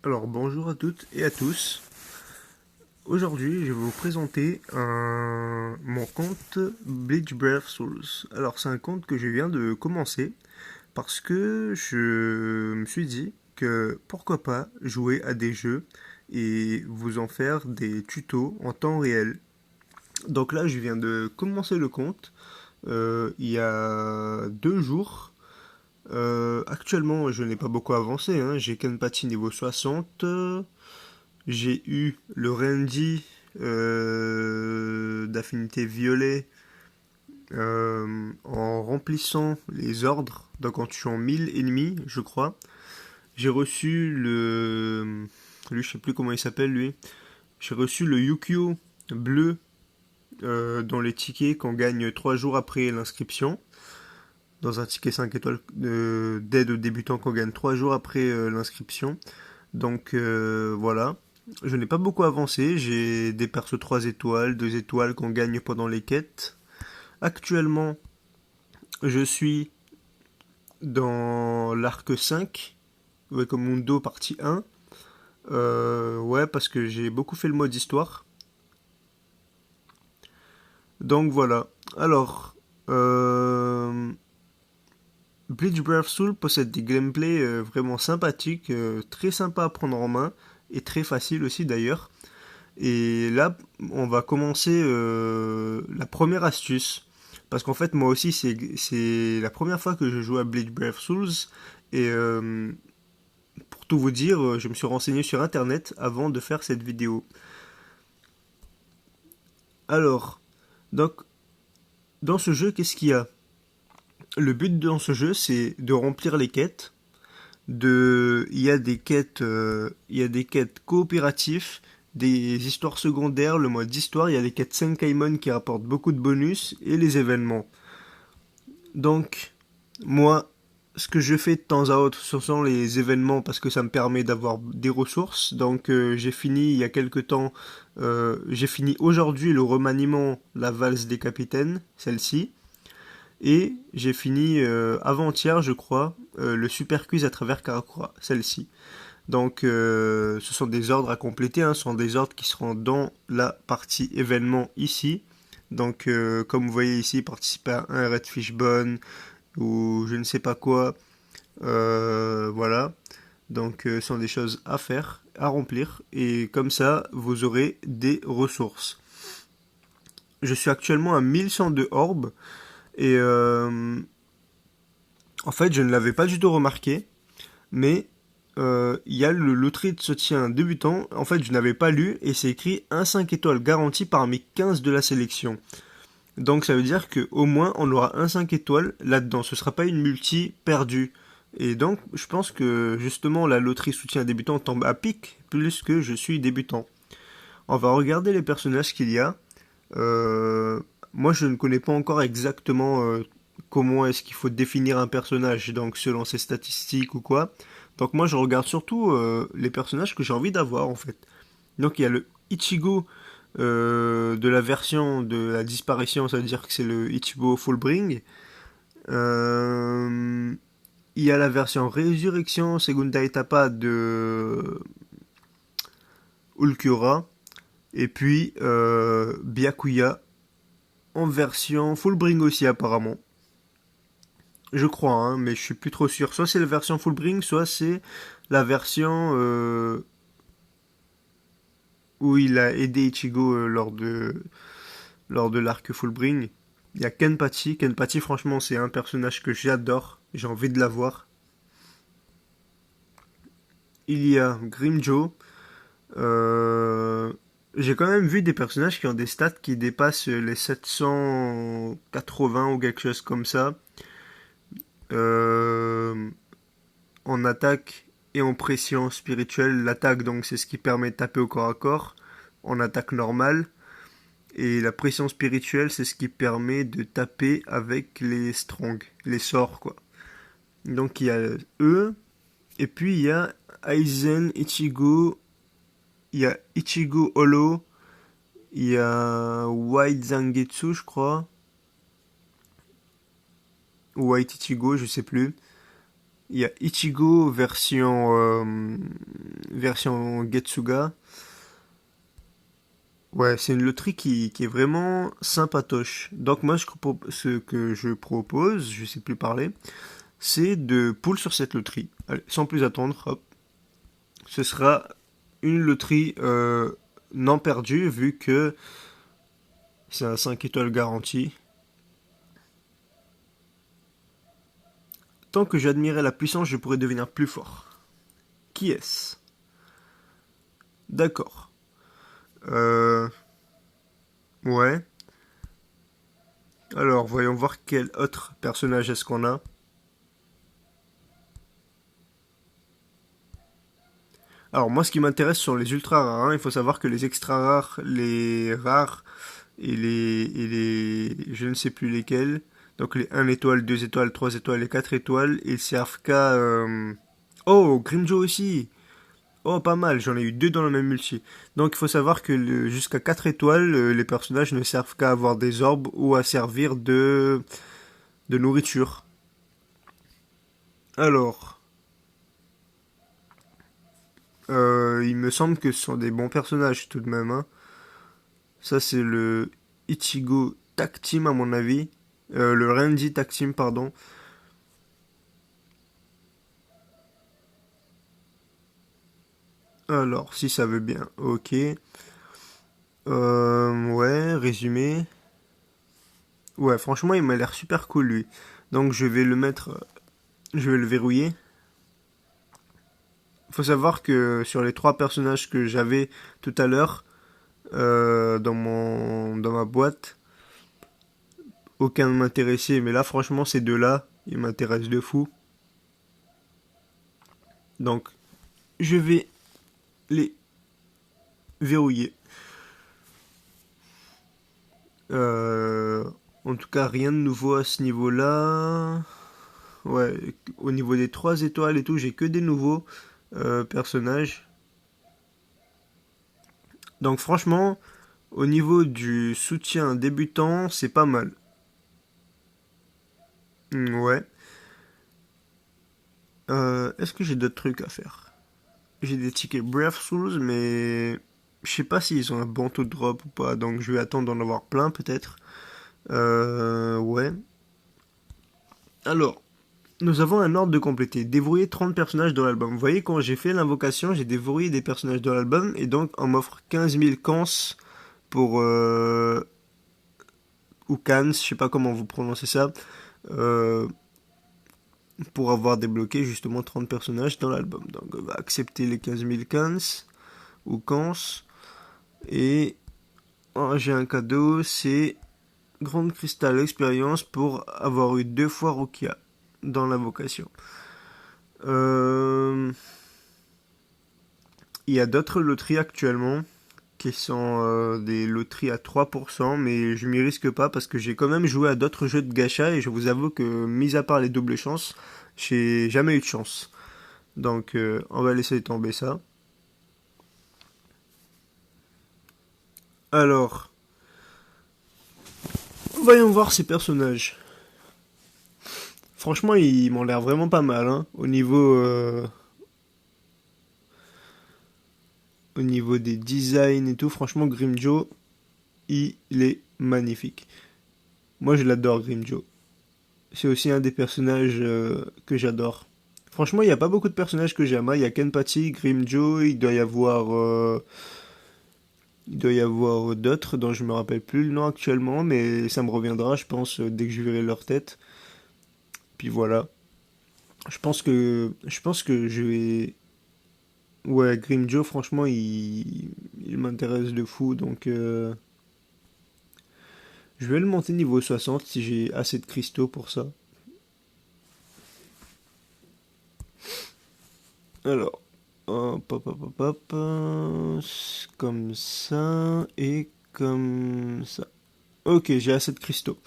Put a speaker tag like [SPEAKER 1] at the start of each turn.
[SPEAKER 1] Alors bonjour à toutes et à tous. Aujourd'hui, je vais vous présenter mon compte Bleach Brave Souls. Alors c'est un compte que je viens de commencer parce que je me suis dit que pourquoi pas jouer à des jeux et vous en faire des tutos en temps réel. Donc là, je viens de commencer le compte il y a 2 jours. Actuellement, je n'ai pas beaucoup avancé, hein. J'ai Kenpachi niveau 60. J'ai eu le Randy d'affinité violet en remplissant les ordres, donc en tuant 1000 ennemis, je crois. J'ai reçu le... Lui, je sais plus comment il s'appelle, lui. J'ai reçu le Yukio bleu dans les tickets qu'on gagne 3 jours après l'inscription. Dans un ticket 5 étoiles d'aide aux débutants qu'on gagne 3 jours après l'inscription. Donc voilà. Je n'ai pas beaucoup avancé, j'ai des persos 3 étoiles, 2 étoiles qu'on gagne pendant les quêtes. Actuellement, je suis dans l'arc 5, Mundo partie 1. Ouais, parce que j'ai beaucoup fait le mode histoire. Donc voilà. Alors, Bleach Brave Soul possède des gameplays vraiment sympathiques, très sympa à prendre en main, et très facile aussi d'ailleurs. Et là, on va commencer la première astuce. Parce qu'en fait, moi aussi, c'est la première fois que je joue à Bleach Brave Souls. Et pour tout vous dire, je me suis renseigné sur Internet avant de faire cette vidéo. Alors, donc, dans ce jeu, qu'est-ce qu'il y a? Le but dans ce jeu, c'est de remplir les quêtes. Il y a il y a des quêtes coopératives, des histoires secondaires, le mode histoire, il y a des quêtes Senkaimon qui rapportent beaucoup de bonus et les événements. Donc, moi, ce que je fais de temps à autre, ce sont les événements parce que ça me permet d'avoir des ressources. Donc, j'ai fini il y a quelques temps, j'ai fini aujourd'hui le remaniement, la valse des capitaines, celle-ci. Et j'ai fini avant-hier, je crois, le super quiz à travers Karakura, celle-ci. Donc, ce sont des ordres à compléter, hein, ce sont des ordres qui seront dans la partie événement ici. Donc, comme vous voyez ici, participer à un Redfish Bone ou je ne sais pas quoi. Voilà. Donc, ce sont des choses à faire, à remplir. Et comme ça, vous aurez des ressources. Je suis actuellement à 1102 orbes. Et en fait, je ne l'avais pas du tout remarqué. Mais il y a le loterie de soutien débutant. En fait, je n'avais pas lu et c'est écrit un 5 étoiles garanti parmi 15 de la sélection. Donc ça veut dire qu'au moins on aura un 5 étoiles là-dedans. Ce ne sera pas une multi perdue. Et donc je pense que justement la loterie soutien débutant tombe à pic plus que je suis débutant. On va regarder les personnages qu'il y a. Euh, Moi je ne connais pas encore exactement comment est-ce qu'il faut définir un personnage, donc selon ses statistiques ou quoi. Donc moi je regarde surtout les personnages que j'ai envie d'avoir en fait. Donc il y a le Ichigo de la version de la disparition, ça veut dire que c'est le Ichigo Fullbring. Euh, il y a la version Résurrection Segunda Etapa de Ulquiorra. Et puis Byakuya en version Fullbring aussi apparemment. Je crois, hein, mais je suis plus trop sûr. Soit c'est la version Fullbring, soit c'est la version où il a aidé Ichigo lors de l'arc Fullbring. Il y a Kenpachi. Kenpachi, franchement, c'est un personnage que j'adore. J'ai envie de l'avoir. Il y a Grimjo. Euh, j'ai quand même vu des personnages qui ont des stats qui dépassent les 780 ou quelque chose comme ça. Euh, En attaque et en pression spirituelle. L'attaque, donc, c'est ce qui permet de taper au corps à corps en attaque normale. Et la pression spirituelle, c'est ce qui permet de taper avec les strong, les sorts, quoi. Donc, il y a eux. Et puis, il y a Aizen, Ichigo. Il y a Ichigo Holo. Il y a White Zangetsu, je crois. Ou White Ichigo, je sais plus. Il y a Ichigo version Getsuga. Ouais, c'est une loterie qui est vraiment sympatoche. Donc moi, ce que je propose, je sais plus parler, c'est de pool sur cette loterie. Allez, sans plus attendre, hop. Ce sera une loterie non perdue, vu que c'est un 5 étoiles garanti. Tant que j'admirais la puissance, je pourrais devenir plus fort. Qui est-ce? D'accord. Euh... Ouais. Alors, voyons voir quel autre personnage est-ce qu'on a. Alors, moi, ce qui m'intéresse sont les ultra rares, hein. Il faut savoir que les extra rares, les rares et les je ne sais plus lesquels, donc les 1 étoile, 2 étoiles, 3 étoiles et 4 étoiles, ils servent qu'à... Oh, Grimjo aussi. Oh, pas mal, j'en ai eu deux dans le même multi. Donc il faut savoir que jusqu'à 4 étoiles, les personnages ne servent qu'à avoir des orbes ou à servir de nourriture. Alors, il me semble que ce sont des bons personnages tout de même, hein. Ça c'est le Ichigo Tag Team à mon avis. Le Renji Tag Team, pardon. Alors, si ça veut bien, ok. Ouais, résumé. Ouais, franchement, il m'a l'air super cool lui. Donc je vais le mettre, je vais le verrouiller. Faut savoir que sur les trois personnages que j'avais tout à l'heure dans ma boîte, aucun ne m'intéressait. Mais là, franchement, ces deux-là, ils m'intéressent de fou. Donc, je vais les verrouiller. Euh, En tout cas, rien de nouveau à ce niveau-là. Ouais, au niveau des 3 étoiles et tout, j'ai que des nouveaux personnages. Donc franchement, au niveau du soutien débutant, c'est pas mal. Ouais. Est-ce que j'ai d'autres trucs à faire? J'ai des tickets Breathfuls, mais je sais pas s'ils ont un bon taux de drop ou pas, donc je vais attendre d'en avoir plein peut-être. Ouais. Alors, nous avons un ordre de compléter. Déverrouiller 30 personnages dans l'album. Vous voyez, quand j'ai fait l'invocation, j'ai déverrouillé des personnages dans l'album, et donc on m'offre 15 000 cans pour... ou cans, je sais pas comment vous prononcez ça. Euh, pour avoir débloqué justement 30 personnages dans l'album. Donc on va accepter les 15 000 cans ou cans. Et oh, j'ai un cadeau, c'est Grande Crystal Experience pour avoir eu 2 fois Rukia dans l'invocation. Euh, Il y a d'autres loteries actuellement qui sont des loteries à 3%, mais je m'y risque pas parce que j'ai quand même joué à d'autres jeux de gacha et je vous avoue que, mis à part les doubles chances, j'ai jamais eu de chance. Donc on va laisser tomber ça. Alors, voyons voir ces personnages. Franchement, ils m'ont l'air vraiment pas mal, hein. Au niveau des designs et tout, franchement, Grimjo, il est magnifique. Moi, je l'adore, Grimjo. C'est aussi un des personnages que j'adore. Franchement, il n'y a pas beaucoup de personnages que j'aime, hein. Il y a Kenpachi, Grimjo, il doit y avoir d'autres dont je me rappelle plus le nom actuellement, mais ça me reviendra, je pense, dès que je verrai leur tête. Puis voilà. Je pense que je vais. Ouais, Grimjo, franchement, il m'intéresse de fou, donc je vais le monter niveau 60 si j'ai assez de cristaux pour ça. Alors, hop, hop, hop, hop, hop, comme ça et comme ça. Ok, j'ai assez de cristaux.